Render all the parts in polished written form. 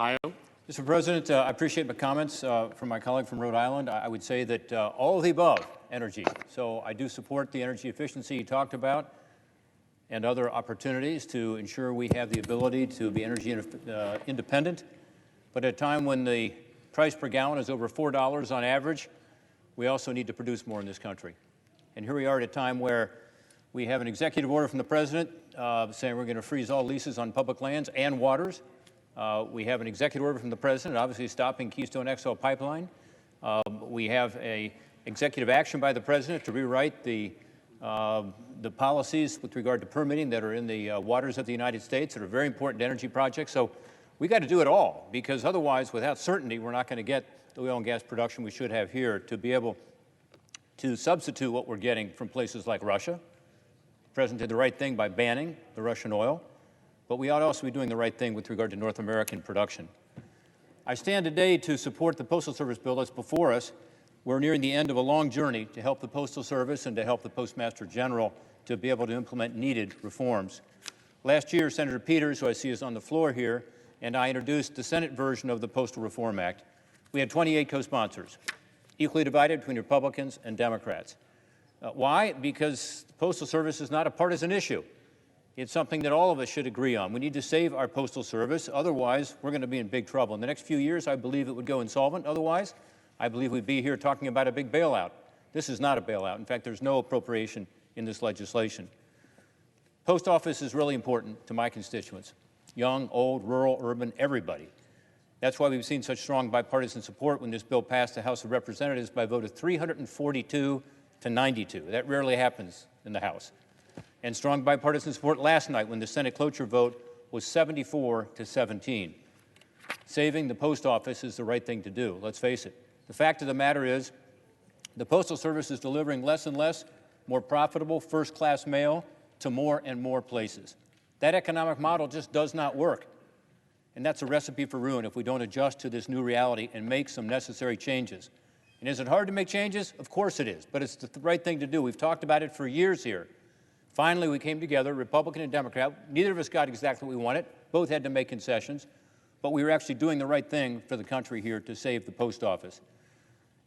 Ohio. Mr. President, I appreciate the comments from my colleague from Rhode Island. I would say that all of the above energy. So I do support the energy efficiency you talked about and other opportunities to ensure we have the ability to be energy independent. But at a time when the price per gallon is over $4 on average, we also need to produce more in this country. And here we are at a time where we have an executive order from the President saying we're going to freeze all leases on public lands and waters. We have an executive order from the President, obviously stopping Keystone XL pipeline. We have an executive action by the President to rewrite the policies with regard to permitting that are in the waters of the United States that are very important to energy projects. So we got to do it all, because otherwise, without certainty, we're not going to get the oil and gas production we should have here to be able to substitute what we're getting from places like Russia. The President did the right thing by banning the Russian oil, but we ought to also be doing the right thing with regard to North American production. I stand today to support the Postal Service bill that's before us. We're nearing the end of a long journey to help the Postal Service and to help the Postmaster General to be able to implement needed reforms. Last year, Senator Peters, who I see is on the floor here, and I introduced the Senate version of the Postal Reform Act. We had 28 co-sponsors, equally divided between Republicans and Democrats. Why? Because the Postal Service is not a partisan issue. It's something that all of us should agree on. We need to save our Postal Service. Otherwise, we're going to be in big trouble. In the next few years, I believe it would go insolvent. Otherwise, I believe we'd be here talking about a big bailout. This is not a bailout. In fact, there's no appropriation in this legislation. Post office is really important to my constituents. Young, old, rural, urban, everybody. That's why we've seen such strong bipartisan support when this bill passed the House of Representatives by a vote of 342 to 92. That rarely happens in the House. And strong bipartisan support last night when the Senate cloture vote was 74 to 17. Saving the post office is the right thing to do, let's face it. The fact of the matter is the Postal Service is delivering less and less more profitable first-class mail to more and more places. That economic model just does not work. And that's a recipe for ruin if we don't adjust to this new reality and make some necessary changes. And is it hard to make changes? Of course it is, but it's the right thing to do. We've talked about it for years here. Finally, we came together, Republican and Democrat. Neither of us got exactly what we wanted. Both had to make concessions, but we were actually doing the right thing for the country here to save the post office.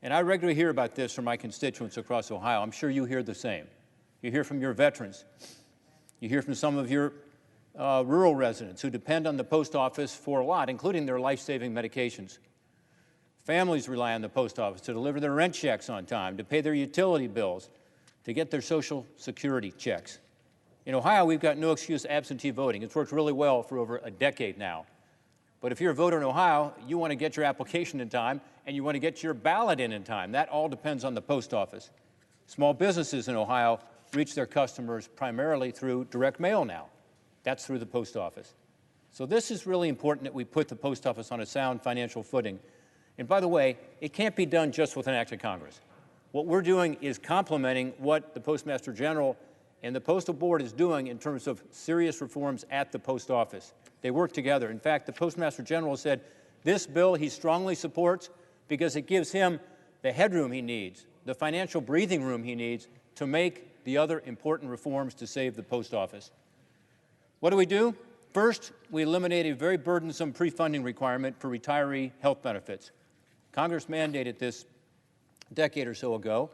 And I regularly hear about this from my constituents across Ohio. I'm sure you hear the same. You hear from your veterans. You hear from some of your rural residents who depend on the post office for a lot, including their life-saving medications. Families rely on the post office to deliver their rent checks on time, to pay their utility bills, to get their Social Security checks. In Ohio, we've got no excuse absentee voting. It's worked really well for over a decade now. But if you're a voter in Ohio, you want to get your application in time, and you want to get your ballot in time. That all depends on the post office. Small businesses in Ohio reach their customers primarily through direct mail now. That's through the post office. So this is really important that we put the post office on a sound financial footing. And by the way, it can't be done just with an act of Congress. What we're doing is complementing what the Postmaster General and the Postal Board is doing in terms of serious reforms at the post office. They work together. In fact, the Postmaster General said this bill he strongly supports because it gives him the headroom he needs, the financial breathing room he needs to make the other important reforms to save the post office. What do? First, we eliminate a very burdensome pre-funding requirement for retiree health benefits. Congress mandated this a decade or so ago.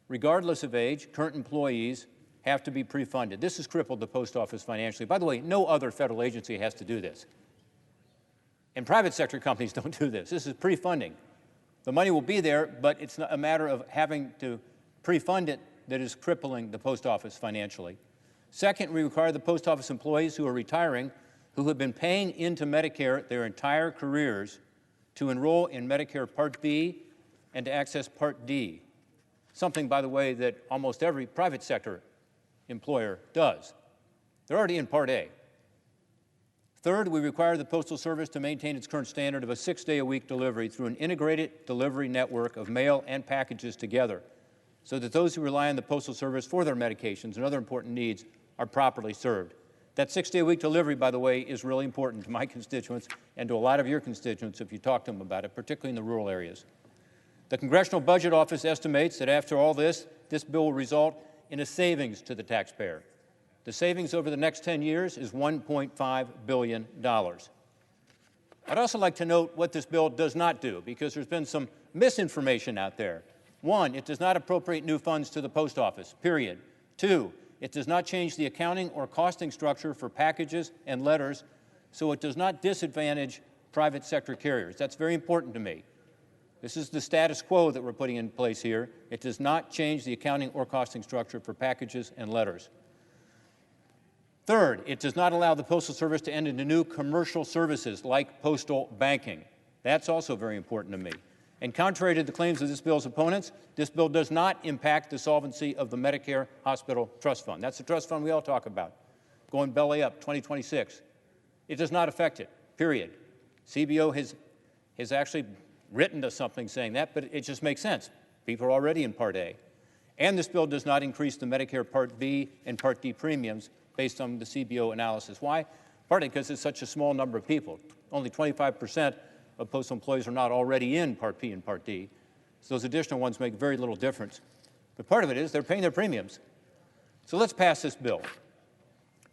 Regardless of age, current employees have to be pre-funded. This has crippled the post office financially. By the way, no other federal agency has to do this. And private sector companies don't do this. This is pre-funding. The money will be there, but it's not a matter of having to pre-fund it that is crippling the post office financially. Second, we require the post office employees who are retiring, who have been paying into Medicare their entire careers, to enroll in Medicare Part B and to access Part D, something, by the way, that almost every private sector employer does. They're already in Part A. Third, we require the Postal Service to maintain its current standard of a 6-day-a-week delivery through an integrated delivery network of mail and packages together, so that those who rely on the Postal Service for their medications and other important needs are properly served. That 6-day-a-week delivery, by the way, is really important to my constituents and to a lot of your constituents if you talk to them about it, particularly in the rural areas. The Congressional Budget Office estimates that after all this bill will result in a savings to the taxpayer. The savings over the next 10 years is $1.5 billion. I'd also like to note what this bill does not do, because there's been some misinformation out there. 1, it does not appropriate new funds to the post office, period. 2, it does not change the accounting or costing structure for packages and letters, so it does not disadvantage private sector carriers. That's very important to me. This is the status quo that we're putting in place here. It does not change the accounting or costing structure for packages and letters. Third, it does not allow the Postal Service to enter into new commercial services like postal banking. That's also very important to me. And contrary to the claims of this bill's opponents, this bill does not impact the solvency of the Medicare Hospital Trust Fund. That's the trust fund we all talk about, going belly up 2026. It does not affect it, period. CBO has actually written us something saying that, but it just makes sense. People are already in Part A. And this bill does not increase the Medicare Part B and Part D premiums based on the CBO analysis. Why? Partly because it's such a small number of people. Only 25% of postal employees are not already in Part B and Part D. So those additional ones make very little difference. But part of it is they're paying their premiums. So let's pass this bill.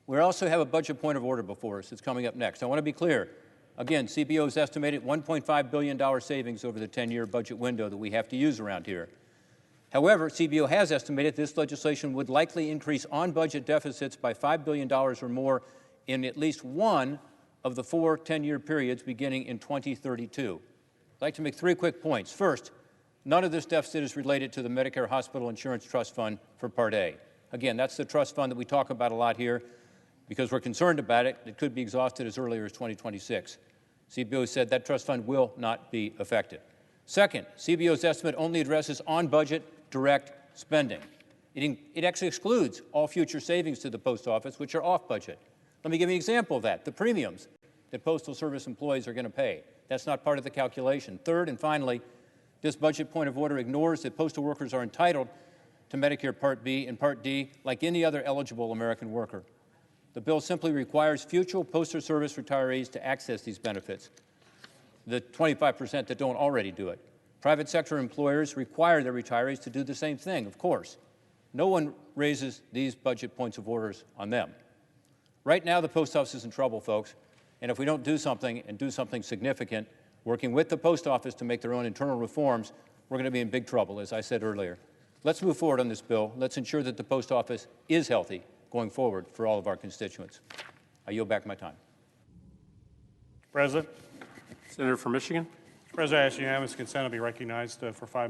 We also have a budget point of order before us. It's coming up next. I want to be clear. Again, CBO has estimated $1.5 billion savings over the 10-year budget window that we have to use around here. However, CBO has estimated this legislation would likely increase on-budget deficits by $5 billion or more in at least one of the 4 10-year periods beginning in 2032. I'd like to make 3 quick points. First, none of this deficit is related to the Medicare Hospital Insurance Trust Fund for Part A. Again, that's the trust fund that we talk about a lot here because we're concerned about it. It could be exhausted as early as 2026. CBO said that trust fund will not be affected. Second, CBO's estimate only addresses on-budget direct spending. It actually excludes all future savings to the post office, which are off-budget. Let me give you an example of that. The premiums that Postal Service employees are going to pay. That's not part of the calculation. Third, and finally, this budget point of order ignores that postal workers are entitled to Medicare Part B and Part D like any other eligible American worker. The bill simply requires future Postal Service retirees to access these benefits, the 25% that don't already do it. Private sector employers require their retirees to do the same thing, of course. No one raises these budget points of orders on them. Right now, the post office is in trouble, folks, and if we don't do something and do something significant, working with the post office to make their own internal reforms, we're going to be in big trouble, as I said earlier. Let's move forward on this bill. Let's ensure that the post office is healthy going forward for all of our constituents. I yield back my time. President. Senator from Michigan. President, I ask unanimous consent to be recognized for 5 minutes.